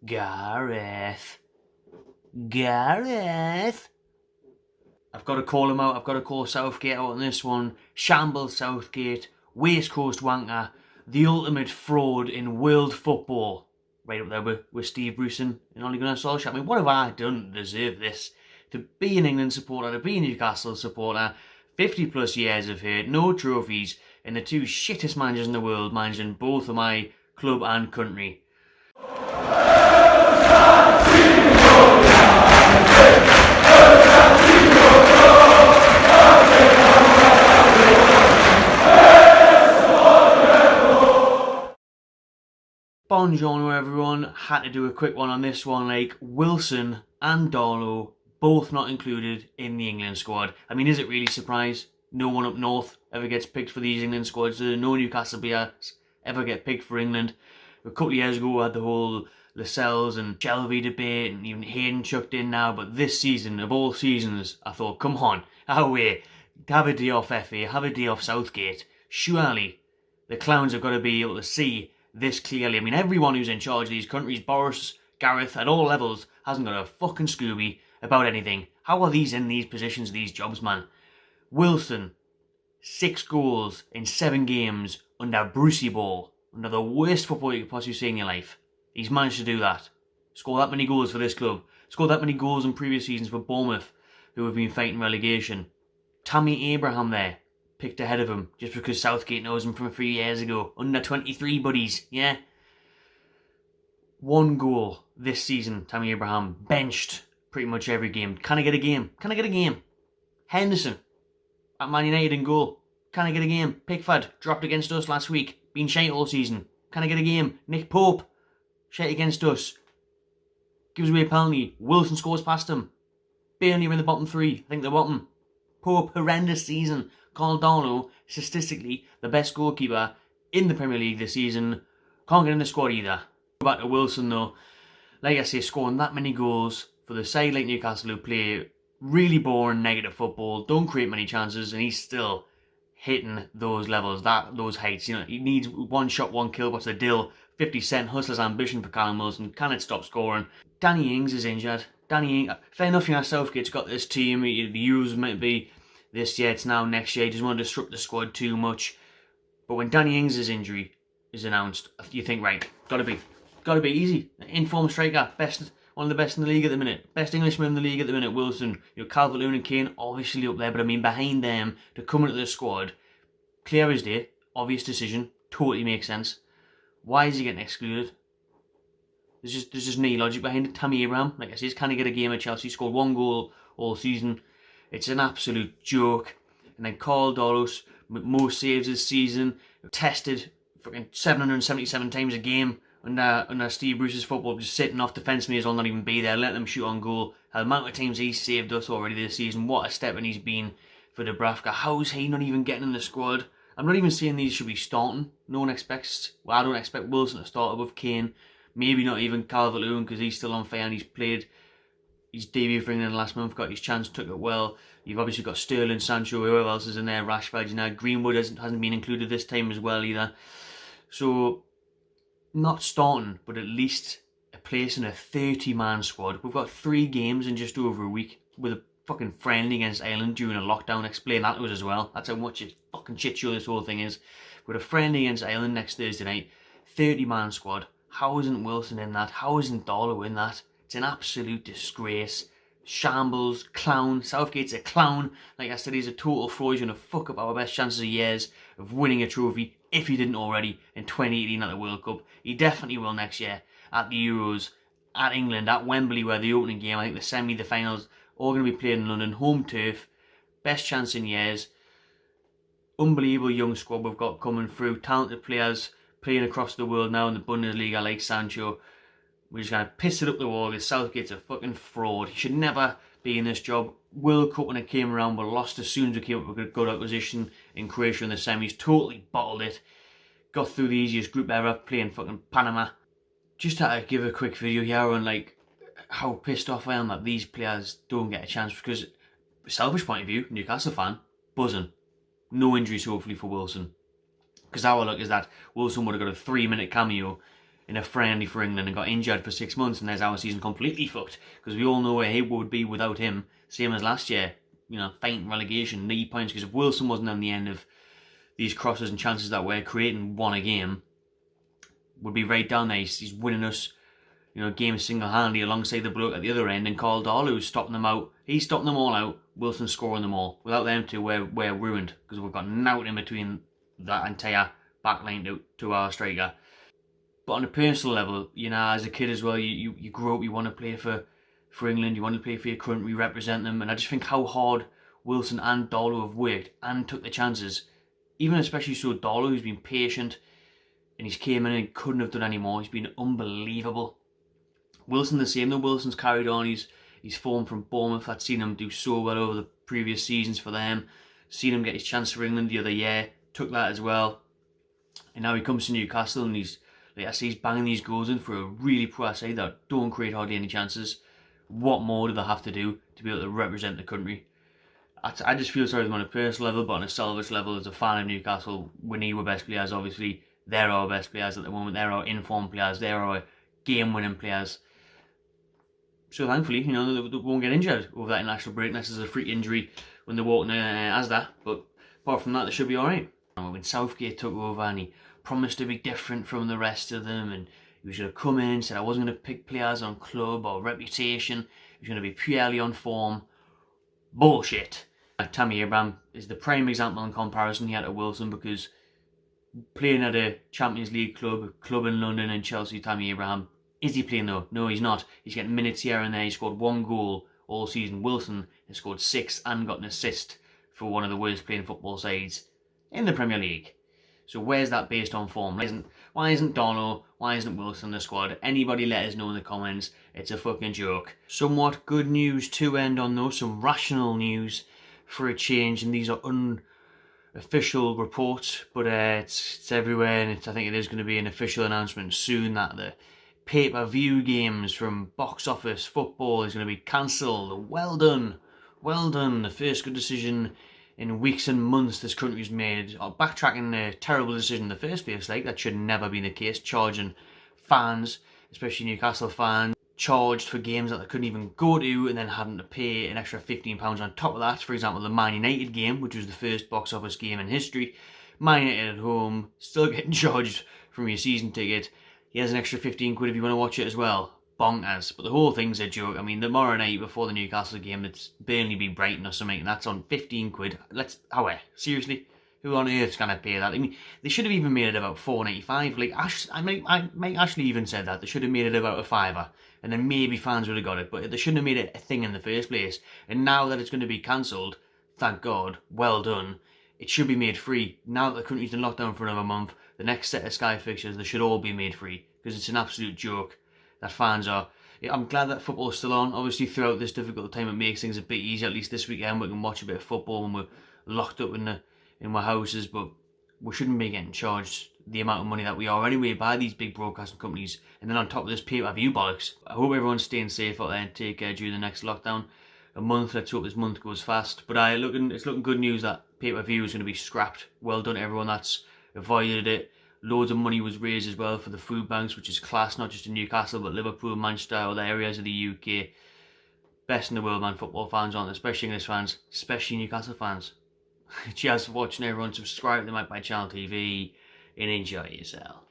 Gareth. Gareth. I've got to call him out. I've got to call Southgate out on this one. Shambles Southgate. Waste Coast wanker. The ultimate fraud in world football. Right up there with Steve Bruce and Ole Gunnar Solskjaer. I mean, what have I done to deserve this? To be an England supporter, to be a Newcastle supporter, 50 plus years of hate, no trophies, and the two shittest managers in the world managing both of my club and country. Buongiorno everyone, had to do a quick one on this one. Like, Wilson and Darlow both not included in the England squad. I mean, is it really a surprise? No one up north ever gets picked for these England squads. No Newcastle players ever get picked for England. A couple of years ago we had the whole Lascelles and Shelvey debate, and even Hayden chucked in now. But this season, of all seasons, I thought, come on, have a day off FA, have a day off Southgate. Surely the clowns have got to be able to see this clearly. I mean, everyone who's in charge of these countries, Boris, Gareth, at all levels, hasn't got a fucking Scooby about anything. How are these in these positions, these jobs, man? Wilson, 6 goals in 7 games under Brucey Ball, under the worst football you could possibly see in your life. He's managed to do that. Score that many goals for this club. Scored that many goals in previous seasons for Bournemouth, who have been fighting relegation. Tammy Abraham there, picked ahead of him, just because Southgate knows him from a few years ago. Under 23 buddies, yeah? 1 goal this season, Tammy Abraham, benched pretty much every game. Can I get a game? Can I get a game? Henderson, at Man United in goal. Can I get a game? Pickford, dropped against us last week. Been shite all season. Can I get a game? Nick Pope, shite against us. Gives away a penalty. Wilson scores past him. Burnley are in the bottom 3. I think they're bottom. Pope, horrendous season. Karl Darlow, statistically the best goalkeeper in the Premier League this season. Can't get in the squad either. Go back to Wilson though. Like I say, scoring that many goals for the side like Newcastle who play really boring, negative football, don't create many chances, and he's still hitting those levels, those heights. You know, he needs 1 shot, 1 kill. What's the deal? 50 Cent, hustler's ambition for Callum Wilson. Can it stop scoring? Danny Ings is injured. Danny Ings, fair enough, you know, Southgate's got this team. The Euros might be this year, it's now next year. He doesn't want to disrupt the squad too much. But when Danny Ings' injury is announced, you think, right, gotta be easy. Informed striker, one of the best in the league at the minute. Best Englishman in the league at the minute, Wilson. You know, Calvert-Lewin and Kane, obviously up there, but I mean, behind them, to come into the squad, clear as day, obvious decision, totally makes sense. Why is he getting excluded? There's just no logic behind it. Tammy Abraham, like I said, can he get a game at Chelsea? Scored 1 goal all season. It's an absolute joke. And then Karl Darlow, most saves this season, tested fucking 777 times a game under Steve Bruce's football, just sitting off defence may as well not even be there, let them shoot on goal. The amount of times he's saved us already this season, what a step and he's been for Dubravka. How is he not even getting in the squad? I'm not even saying these should be starting. No one expects, well, I don't expect Wilson to start above Kane. Maybe not even Calvert-Lewin because he's still on fire and he's played his debut for England last month, got his chance, took it well. You've obviously got Sterling, Sancho, whoever else is in there, Rashford, you know, Greenwood hasn't been included this time as well either. So, not starting, but at least a place in a 30-man squad. We've got 3 games in just over a week with a fucking friendly against Ireland during a lockdown. Explain that to us as well. That's how much a fucking shit show this whole thing is. With a friendly against Ireland next Thursday night, 30-man squad. How isn't Wilson in that? How isn't Darlow in that? It's an absolute disgrace. Shambles, clown. Southgate's a clown. Like I said, he's a total fraud. He's going to fuck up our best chances of years of winning a trophy, if he didn't already, in 2018 at the World Cup. He definitely will next year at the Euros, at England, at Wembley, where the opening game, I think the semi, the finals, all going to be played in London. Home turf. Best chance in years. Unbelievable young squad we've got coming through. Talented players playing across the world now in the Bundesliga like Sancho. We're just going to piss it up the wall because Southgate's a fucking fraud. He should never be in this job. World Cup when it came around, but lost as soon as we came up with a good opposition in Croatia in the semis. Totally bottled it. Got through the easiest group ever, playing fucking Panama. Just had to give a quick video here on like how pissed off I am that these players don't get a chance, because selfish point of view, Newcastle fan, buzzing. No injuries hopefully for Wilson. Because our luck is that Wilson would have got a 3-minute cameo in a friendly for England and got injured for 6 months, and there's our season completely fucked, because we all know where he would be without him, same as last year, you know, fighting relegation, 9 points, because if Wilson wasn't on the end of these crosses and chances that we're creating one a game, would be right down there. He's winning us, you know, games single-handedly alongside the bloke at the other end, and Karl Darlow who's stopping them out. He's stopping them all out, Wilson's scoring them all. Without them two, we're ruined, because we've got nothing in between that entire backline to our striker. But on a personal level, you know, as a kid as well, you grow up, you want to play for England, you want to play for your country, represent them, and I just think how hard Wilson and Darlow have worked and took the chances. Even especially so Darlow, who's been patient, and he's came in and couldn't have done any more. He's been unbelievable. Wilson the same though. Wilson's carried on. He's formed from Bournemouth. I'd seen him do so well over the previous seasons for them. Seen him get his chance for England the other year. Took that as well. And now he comes to Newcastle and he's, like I say, he's banging these goals in for a really poor side that don't create hardly any chances. What more do they have to do to be able to represent the country? I just feel sorry for them on a personal level, but on a selfish level, as a fan of Newcastle, we need our best players, obviously. They're our best players at the moment. They're our informed players. They're our game-winning players. So thankfully, you know, they won't get injured over that international break unless there's a freak injury when they're walking as that. But apart from that, they should be alright. When Southgate took over and he promised to be different from the rest of them, and he was going to come in and said I wasn't going to pick players on club or reputation. He was going to be purely on form. Bullshit. Tammy Abraham is the prime example in comparison here to Wilson, because playing at a Champions League club in London and Chelsea, Tammy Abraham, is he playing though? No, he's not. He's getting minutes here and there. He scored 1 goal all season. Wilson has scored 6 and got an assist for one of the worst playing football sides in the Premier League. So where's that based on form? Why isn't Darlow? Why isn't Wilson in the squad? Anybody let us know in the comments. It's a fucking joke. Somewhat good news to end on though. Some rational news for a change, and these are unofficial reports, but it's everywhere, and I think it is going to be an official announcement soon that the pay-per-view games from Box Office Football is going to be cancelled. Well done. Well done. The first good decision in weeks and months this country's made. Backtracking a terrible decision in the first place, like that should never be the case. Charging fans, especially Newcastle fans, charged for games that they couldn't even go to, and then having to pay an extra £15 on top of that. For example, the Man United game, which was the first box office game in history. Man United at home, still getting charged from your season ticket. Here's an extra 15 quid if you want to watch it as well. Bonkers. But the whole thing's a joke. I mean, tomorrow night before the Newcastle game, it's Burnley v Brighton or something, and that's on 15 quid. Seriously? Who on earth's going to pay that? I mean, they should have even made it about £4.95. Like, Mike Ashley even said that. They should have made it about a £5, and then maybe fans would have got it. But they shouldn't have made it a thing in the first place. And now that it's going to be cancelled, thank God, well done. It should be made free. Now that the country's in lockdown for another month, the next set of Sky fixtures, they should all be made free. Because it's an absolute joke that fans are. I'm glad that football is still on. Obviously, throughout this difficult time, it makes things a bit easier. At least this weekend, we can watch a bit of football when we're locked up in our houses. But we shouldn't be getting charged the amount of money that we are anyway by these big broadcasting companies. And then on top of this pay-per-view bollocks. I hope everyone's staying safe out there and take care during the next lockdown. A month. Let's hope this month goes fast. But it's looking good news that pay-per-view is going to be scrapped. Well done, everyone that's avoided it. Loads of money was raised as well for the food banks, which is class, not just in Newcastle, but Liverpool, Manchester, other areas of the UK. Best in the world, man. Football fans aren't, especially English fans, especially Newcastle fans. Cheers for watching, everyone. Subscribe to my channel TV and enjoy yourself.